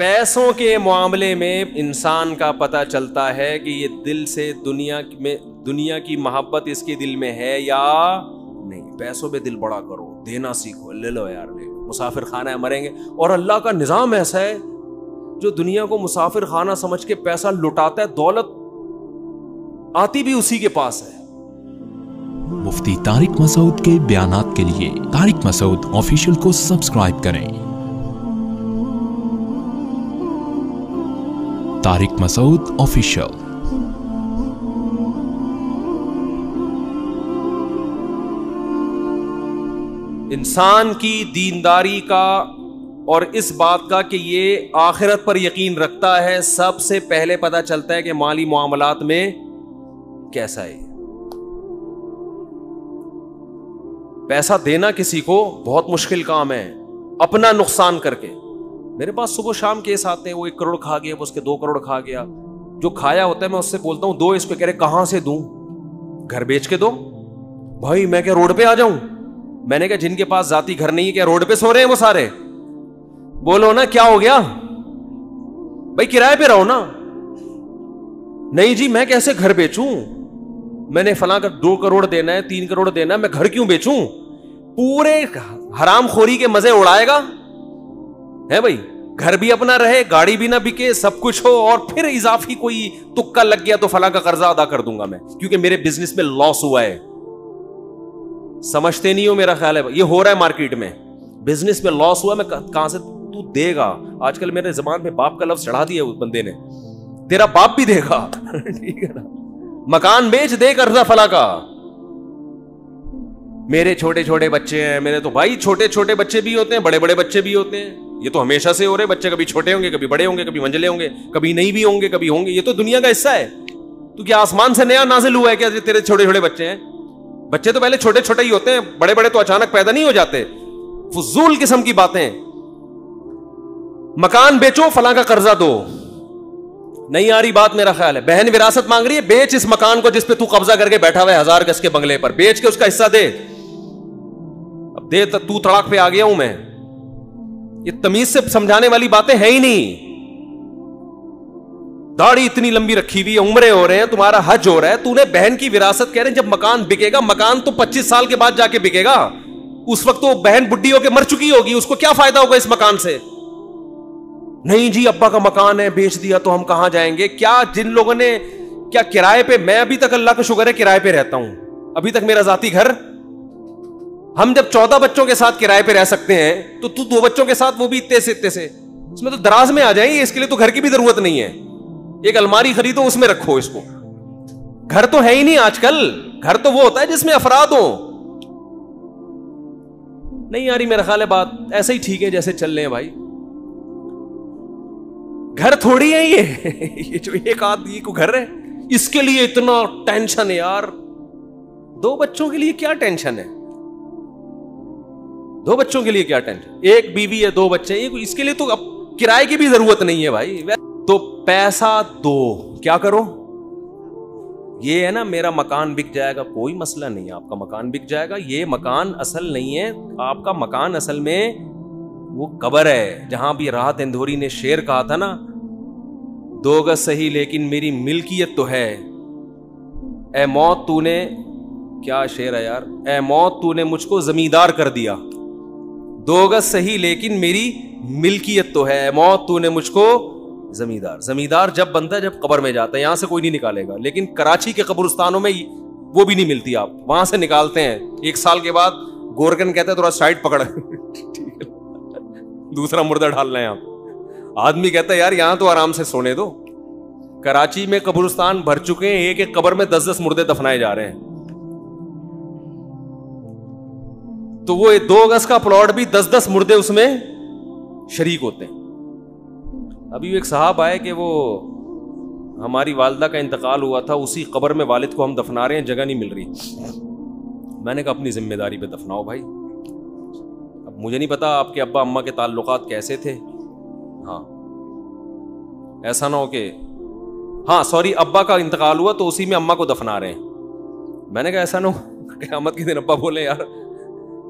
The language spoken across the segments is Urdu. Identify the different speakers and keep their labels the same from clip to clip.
Speaker 1: پیسوں کے معاملے میں انسان کا پتہ چلتا ہے کہ یہ دل سے دنیا کی محبت اس کے دل میں ہے یا نہیں. پیسوں پہ دل بڑا کرو, دینا سیکھو, لے لو یار, لے لو, مسافر خانہ ہے, مریں گے. اور اللہ کا نظام ایسا ہے جو دنیا کو مسافر خانہ سمجھ کے پیسہ لٹاتا ہے, دولت آتی بھی اسی کے پاس ہے.
Speaker 2: مفتی طارق مسعود کے بیانات کے لیے طارق مسعود آفیشیل کو سبسکرائب کریں. طارق مسعود آفیشیل.
Speaker 1: انسان کی دینداری کا اور اس بات کا کہ یہ آخرت پر یقین رکھتا ہے, سب سے پہلے پتہ چلتا ہے کہ مالی معاملات میں کیسا ہے. پیسہ دینا کسی کو بہت مشکل کام ہے, اپنا نقصان کر کے. میرے پاس صبح شام کیس آتے ہیں, وہ 1 کروڑ کھا گیا, اس کے 2 کروڑ کھا گیا. جو کھایا ہوتا ہے میں اس سے بولتا ہوں 2 اس پہ, کہہ رہے کہاں سے دوں, گھر بیچ کے دو. بھائی میں کیا روڈ پہ آ جاؤں؟ میں نے کہا جن کے پاس ذاتی گھر نہیں ہے کیا روڈ پہ سو رہے ہیں وہ سارے؟ بولو نا کیا ہو گیا بھائی, کرائے پہ رہو نا. نہیں جی میں کیسے گھر بیچوں, میں نے فلاں کا 2 کروڑ دینا ہے, 3 کروڑ دینا ہے, میں گھر کیوں بیچوں؟ پورے حرام خوری کے مزے اڑائے گا ہے بھائی. گھر بھی اپنا رہے, گاڑی بھی نہ بکے, سب کچھ ہو, اور پھر اضافی کوئی تکا لگ گیا تو فلاں کا قرضہ ادا کر دوں گا میں کیونکہ میرے بزنس میں لاس ہوا ہے. سمجھتے نہیں ہو میرا خیال ہے یہ ہو رہا ہے مارکیٹ میں, بزنس میں لاس ہوا, میں کہاں سے تو دے گا. آج کل میرے زبان میں باپ کا لفظ چڑھا دیا اس بندے نے, تیرا باپ بھی دے گا ٹھیک ہے نا, مکان بیچ دے قرضہ فلاں کا. میرے چھوٹے چھوٹے بچے ہیں, میرے تو بھائی چھوٹے چھوٹے بچے بھی ہوتے ہیں, بڑے بڑے بچے بھی ہوتے ہیں. یہ تو ہمیشہ سے ہو رہے, بچے کبھی چھوٹے ہوں گے, کبھی بڑے ہوں گے, کبھی منجلے ہوں گے, کبھی نہیں بھی ہوں گے, کبھی ہوں گے. یہ تو دنیا کا حصہ ہے. تو کیا آسمان سے نیا نازل ہوا ہے کیا تیرے چھوٹے چھوٹے بچے ہیں؟ بچے تو پہلے چھوٹے چھوٹے ہی ہوتے ہیں, بڑے بڑے تو اچانک پیدا نہیں ہو جاتے. فضول قسم کی باتیں. مکان بیچو, فلاں کا قرضہ دو. نہیں آ رہی بات میرا خیال ہے. بہن وراثت مانگ رہی ہے, بیچ اس مکان کو جس پہ تو قبضہ کر کے بیٹھا ہوا ہے 1000 گز کے بنگلے پر, بیچ کے اس کا حصہ دے. اب دے تو تڑاک پہ آ گیا ہوں میں. یہ تمیز سے سمجھانے والی باتیں ہیں ہی نہیں. داڑھی اتنی لمبی رکھی ہوئی ہے, عمرے ہو رہے ہیں, تمہارا حج ہو رہا ہے, تو نے بہن کی وراثت کہہ رہے ہیں جب مکان بکے گا, مکان تو 25 سال کے بعد جا کے بکے گا. اس وقت تو بہن بڈھی ہو کے مر چکی ہوگی, اس کو کیا فائدہ ہوگا اس مکان سے؟ نہیں جی ابا کا مکان ہے, بیچ دیا تو ہم کہاں جائیں گے. کیا جن لوگوں نے کیا کرائے پہ, میں ابھی تک اللہ کا شکر ہے کرائے پہ رہتا ہوں, ابھی تک میرا ذاتی گھر. ہم جب 14 بچوں کے ساتھ کرائے پہ رہ سکتے ہیں تو 2 بچوں کے ساتھ وہ بھی اتنے سے اس میں تو دراز میں آ جائیں گے. اس کے لیے تو گھر کی بھی ضرورت نہیں ہے. ایک الماری خریدو, اس میں رکھو اس کو. گھر تو ہے ہی نہیں آج کل. گھر تو وہ ہوتا ہے جس میں افراد ہو. نہیں آ رہی میرا خیال ہے بات. ایسا ہی ٹھیک ہے جیسے چل رہے ہیں بھائی. گھر تھوڑی ہے یہ جو ایک آدمی کو گھر ہے اس کے لیے اتنا ٹینشن ہے یار. 2 بچوں کے لیے کیا ٹینشن ہے؟ 2 بچوں کے لیے کیا ٹینشن؟ 1 بیوی ہے, 2 بچے, اس کے لیے تو اب کرائے کی بھی ضرورت نہیں ہے بھائی. تو پیسہ دو, کیا کرو؟ یہ ہے نا میرا مکان بک جائے گا, کوئی مسئلہ نہیں ہے, آپ کا مکان بک جائے گا. یہ مکان اصل نہیں ہے, آپ کا مکان اصل میں وہ قبر ہے. جہاں بھی راحت اندھوری نے شعر کہا تھا نا, 2 گز صحیح لیکن میری ملکیت تو ہے. اے موت تو نے, کیا شعر ہے یار, اے موت تو نے مجھ کو زمیندار کر دیا. 2 گز صحیح لیکن میری ملکیت تو ہے. اے موت تو نے مجھ کو زمیندار. زمیندار جب بنتا ہے جب قبر میں جاتا ہے, یہاں سے کوئی نہیں نکالے گا. لیکن کراچی کے قبرستانوں میں وہ بھی نہیں ملتی, آپ وہاں سے نکالتے ہیں. 1 سال کے بعد گورکن کہتا ہے تھوڑا سائڈ پکڑ دوسرا مردہ ڈالنا ہے. آپ آدمی کہتا ہے یار یہاں تو آرام سے سونے دو. کراچی میں قبرستان بھر چکے ہیں, ایک ایک قبر میں 10-10 مردے دفنائے جا رہے ہیں. تو وہ 2 گز کا پلاٹ بھی 10-10 مردے اس میں شریک ہوتے ہیں. ابھی ایک صاحب آئے کہ وہ ہماری والدہ کا انتقال ہوا تھا, اسی قبر میں والد کو ہم دفنا رہے ہیں, جگہ نہیں مل رہی. میں نے کہا اپنی ذمہ داری پہ دفناؤ بھائی. اب مجھے نہیں پتا آپ کے ابا اماں کے تعلقات کیسے تھے. ہاں ایسا نہ ہو کہ ہاں سوری ابا کا انتقال ہوا تو اسی میں اماں کو دفنا رہے ہیں. میں نے کہا ایسا نہ ہو قیامت کے دن ابا بولے یار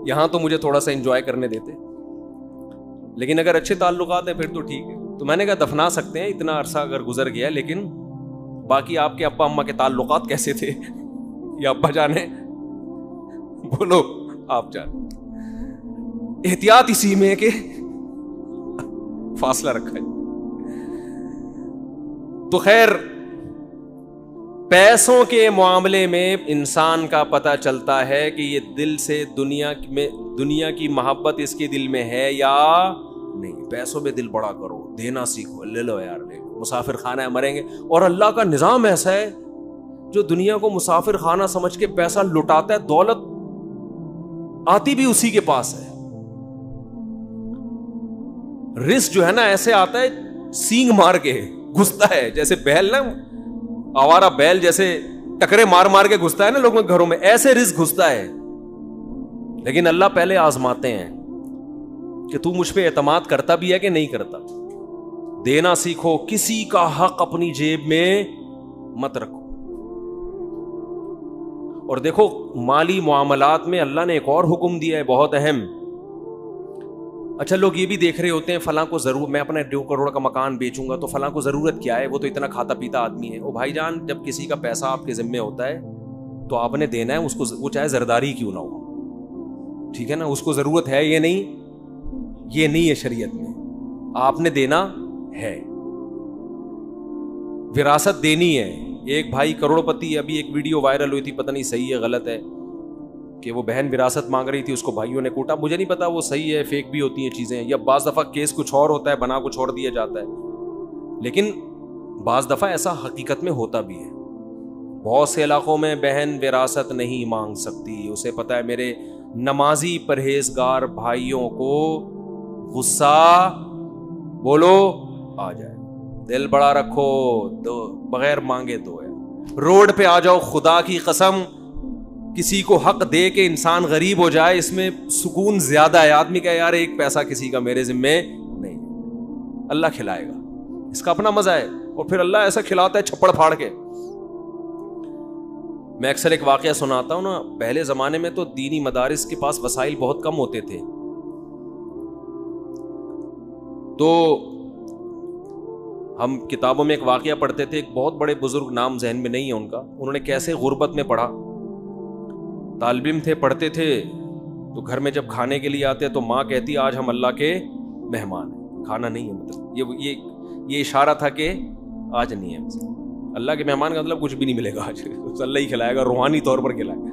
Speaker 1: یہاں تو مجھے تھوڑا سا انجوائے کرنے دیتے. لیکن اگر اچھے تعلقات ہیں پھر تو ٹھیک ہے. تو میں نے کہا دفنا سکتے ہیں, اتنا عرصہ اگر گزر گیا, لیکن باقی آپ کے ابا اماں کے تعلقات کیسے تھے, یا ابا جانے بولو آپ جانے. احتیاط اسی میں ہے کہ فاصلہ رکھا ہے. تو خیر, پیسوں کے معاملے میں انسان کا پتہ چلتا ہے کہ یہ دل سے دنیا کی محبت اس کے دل میں ہے یا نہیں. پیسوں پہ دل بڑا کرو, دینا سیکھو, لے لو یار, لے لو, مسافر خانہ ہے, مریں گے. اور اللہ کا نظام ایسا ہے جو دنیا کو مسافر خانہ سمجھ کے پیسہ لٹاتا ہے, دولت آتی بھی اسی کے پاس ہے. رزق جو ہے نا ایسے آتا ہے سینگ مار کے گھستا ہے, جیسے بیل نا, آوارہ بیل جیسے ٹکرے مار مار کے گھستا ہے نا لوگوں کے گھروں میں, ایسے رزق گھستا ہے. لیکن اللہ پہلے آزماتے ہیں کہ تو مجھ پہ اعتماد کرتا بھی ہے کہ نہیں کرتا. دینا سیکھو, کسی کا حق اپنی جیب میں مت رکھو. اور دیکھو مالی معاملات میں اللہ نے ایک اور حکم دیا ہے بہت اہم. اچھا, لوگ یہ بھی دیکھ رہے ہوتے ہیں فلاں کو ضرور, میں اپنا 2 کروڑ کا مکان بیچوں گا تو فلاں کو ضرورت کیا ہے, وہ تو اتنا کھاتا پیتا آدمی ہے. او بھائی جان, جب کسی کا پیسہ آپ کے ذمے ہوتا ہے تو آپ نے دینا ہے اس کو, وہ چاہے زرداری کیوں نہ ہو, ٹھیک ہے نا. اس کو ضرورت ہے یہ نہیں ہے شریعت میں, آپ نے دینا ہے. وراثت دینی ہے. ایک بھائی کروڑ پتی, ابھی ایک ویڈیو وائرل ہوئی تھی, پتہ نہیں صحیح ہے غلط ہے, کہ وہ بہن وراثت مانگ رہی تھی, اس کو بھائیوں نے کوٹا. مجھے نہیں پتا وہ صحیح ہے, فیک بھی ہوتی ہیں چیزیں, یا بعض دفعہ کیس کچھ اور ہوتا ہے, بنا کچھ اور دیا جاتا ہے. لیکن بعض دفعہ ایسا حقیقت میں ہوتا بھی ہے. بہت سے علاقوں میں بہن وراثت نہیں مانگ سکتی. اسے پتا ہے میرے نمازی پرہیزگار بھائیوں کو غصہ بولو آ جائے, دل بڑا رکھو, دو بغیر مانگے دو ہے. روڈ پہ آ جاؤ, خدا کی قسم کسی کو حق دے کے انسان غریب ہو جائے, اس میں سکون زیادہ ہے. آدمی کا یار ایک پیسہ کسی کا میرے ذمے نہیں, اللہ کھلائے گا, اس کا اپنا مزہ ہے. اور پھر اللہ ایسا کھلاتا ہے چھپڑ پھاڑ کے. میں اکثر ایک واقعہ سناتا ہوں نا, پہلے زمانے میں تو دینی مدارس کے پاس وسائل بہت کم ہوتے تھے, تو ہم کتابوں میں ایک واقعہ پڑھتے تھے. ایک بہت بڑے بزرگ, نام ذہن میں نہیں ہے ان کا, انہوں نے کیسے غربت میں پڑھا, طالب علم تھے, پڑھتے تھے, تو گھر میں جب کھانے کے لیے آتے تو ماں کہتی آج ہم اللہ کے مہمان ہیں, کھانا نہیں ہے. مطلب یہ اشارہ تھا کہ آج نہیں ہے. اللہ کے مہمان کا مطلب کچھ بھی نہیں ملے گا آج, اللہ ہی کھلائے گا, روحانی طور پر کھلائے گا.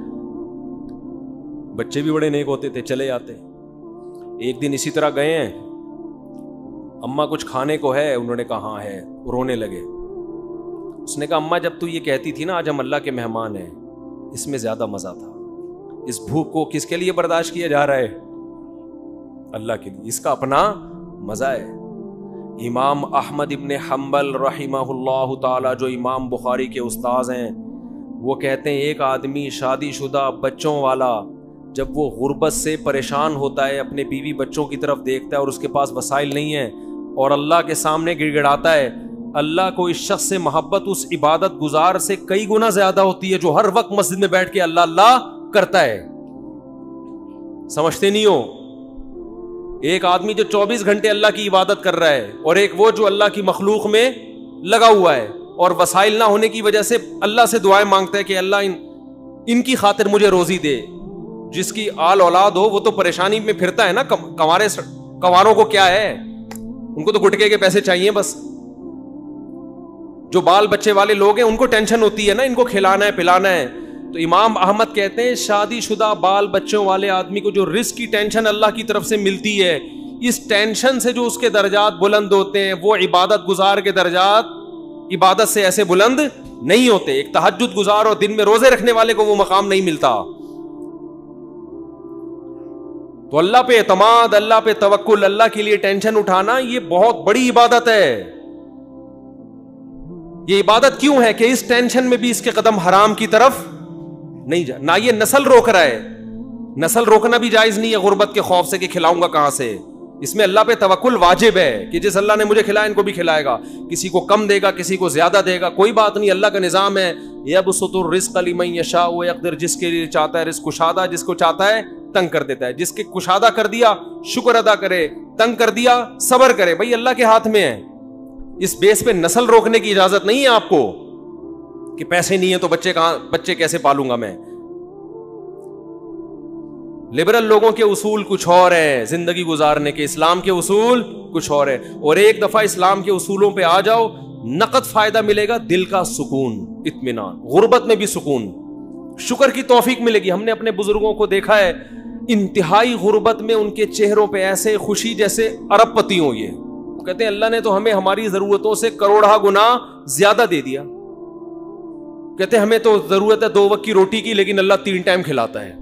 Speaker 1: بچے بھی بڑے نیک ہوتے تھے, چلے جاتے. ایک دن اسی طرح گئے ہیں, اماں کچھ کھانے کو ہے, انہوں نے کہا ہاں ہے, رونے لگے. اس نے کہا اماں جب تو یہ کہتی تھی نا آج ہم اللہ کے مہمان ہیں, اس میں زیادہ مزہ تھا. اس بھوک کو کس کے لیے برداشت کیا جا رہا ہے, اللہ کے لیے, اس کا اپنا مزہ ہے. امام احمد ابن حنبل رحمہ اللہ تعالی, جو امام بخاری کے استاذ ہیں, وہ کہتے ہیں ایک آدمی شادی شدہ بچوں والا جب وہ غربت سے پریشان ہوتا ہے, اپنے بیوی بچوں کی طرف دیکھتا ہے اور اس کے پاس وسائل نہیں ہیں, اور اللہ کے سامنے گڑ گڑاتا ہے, اللہ کو اس شخص سے محبت اس عبادت گزار سے کئی گنا زیادہ ہوتی ہے جو ہر وقت مسجد میں بیٹھ کے اللہ اللہ کرتا ہے. سمجھتے نہیں ہو, ایک آدمی جو 24 گھنٹے اللہ کی عبادت کر رہا ہے, اور ایک وہ جو اللہ کی مخلوق میں لگا ہوا ہے, اور وسائل نہ ہونے کی وجہ سے اللہ سے دعائیں مانگتا ہے کہ اللہ ان کی خاطر مجھے روزی دے. جس کی آل اولاد ہو وہ تو پریشانی میں پھرتا ہے نا, کنواروں کو کیا ہے, ان کو تو گٹکے کے پیسے چاہیے بس. جو بال بچے والے لوگ ہیں ان کو ٹینشن ہوتی ہے نا, ان کو کھلانا ہے پلانا ہے. تو امام احمد کہتے ہیں شادی شدہ بال بچوں والے آدمی کو جو رزق کی ٹینشن اللہ کی طرف سے ملتی ہے, اس ٹینشن سے جو اس کے درجات بلند ہوتے ہیں, وہ عبادت گزار کے درجات عبادت سے ایسے بلند نہیں ہوتے. ایک تہجد گزار اور دن میں روزے رکھنے والے کو وہ مقام نہیں ملتا. تو اللہ پہ اعتماد, اللہ پہ توکل, اللہ کے لیے ٹینشن اٹھانا, یہ بہت بڑی عبادت ہے. یہ عبادت کیوں ہے کہ اس ٹینشن میں بھی اس کے قدم حرام کی طرف نہیں جا. نہ یہ نسل روک رہا ہے, نسل روکنا بھی جائز نہیں ہے غربت کے خوف سے کہ کھلاؤں گا کہاں سے. اس میں اللہ پہ توکل واجب ہے کہ جس اللہ نے مجھے کھلایا ان کو بھی کھلائے گا. کسی کو کم دے گا, کسی کو زیادہ دے گا, کوئی بات نہیں, اللہ کا نظام ہے. یبسط الرزق لمن یشاء ویقدر, جس کے لیے چاہتا ہے رزق کشادہ, جس کو چاہتا ہے تنگ کر دیتا ہے. جس کے کشادہ کر دیا شکر ادا کرے, تنگ کر دیا صبر کرے. بھائی اللہ کے ہاتھ میں ہے. اس بیس پہ نسل روکنے کی اجازت نہیں ہے آپ کو کہ پیسے نہیں ہے تو بچے کیسے پالوں گا میں. لبرل لوگوں کے اصول کچھ اور ہیں زندگی گزارنے کے, اسلام کے اصول کچھ اور ہے. اور ایک دفعہ اسلام کے اصولوں پہ آ جاؤ, نقد فائدہ ملے گا, دل کا سکون, اطمینان, غربت میں بھی سکون, شکر کی توفیق ملے گی. ہم نے اپنے بزرگوں کو دیکھا ہے انتہائی غربت میں ان کے چہروں پہ ایسے خوشی جیسے ارب پتی ہوں. یہ کہتے ہیں اللہ نے تو ہمیں ہماری ضرورتوں سے کروڑا گنا زیادہ دے دیا. کہتے ہیں ہمیں تو ضرورت ہے 2 وقت کی روٹی کی, لیکن اللہ 3 ٹائم کھلاتا ہے.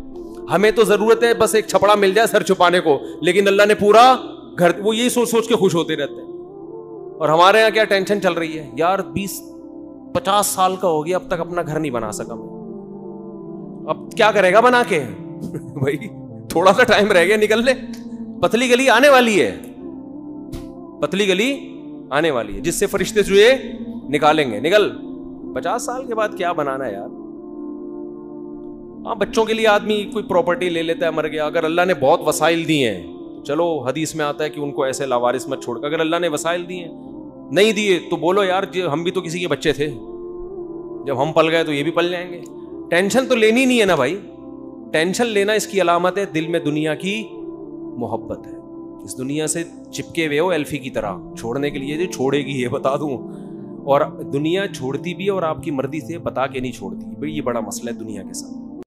Speaker 1: ہمیں تو ضرورت ہے بس ایک چھپڑا مل جائے سر چھپانے کو, لیکن اللہ نے پورا گھر, وہ یہی سوچ سوچ کے خوش ہوتے رہتے ہیں. اور ہمارے یہاں کیا ٹینشن چل رہی ہے یار, 20-50 سال کا ہو گیا اب تک اپنا گھر نہیں بنا سکا میں, اب کیا کرے گا بنا کے. بھائی تھوڑا سا ٹائم رہ گیا, نکل لے, پتلی گلی آنے والی ہے, پتلی گلی آنے والی ہے جس سے فرشتے چوہے نکالیں گے. نکل, 50 سال کے بعد کیا بنانا ہے یار. ہاں بچوں کے لیے آدمی کوئی پراپرٹی لے لیتا ہے, مر گیا, اگر اللہ نے بہت وسائل دیے ہیں چلو حدیث میں آتا ہے کہ ان کو ایسے لاوارث مت چھوڑ کر. اگر اللہ نے وسائل دیے نہیں دیے تو بولو یار ہم بھی تو کسی کے بچے تھے, جب ہم پل گئے تو یہ بھی پل جائیں گے. ٹینشن تو لینی نہیں ہے نا بھائی. ٹینشن لینا اس کی علامت ہے دل میں دنیا کی محبت ہے. اس دنیا سے چپکے ہوئے ہو ایلفی کی طرح, چھوڑنے کے لیے جو چھوڑے گی یہ بتا دوں, اور دنیا چھوڑتی بھی اور آپ کی مرضی سے بتا کے نہیں چھوڑتی. بھائی یہ بڑا مسئلہ ہے دنیا کے ساتھ.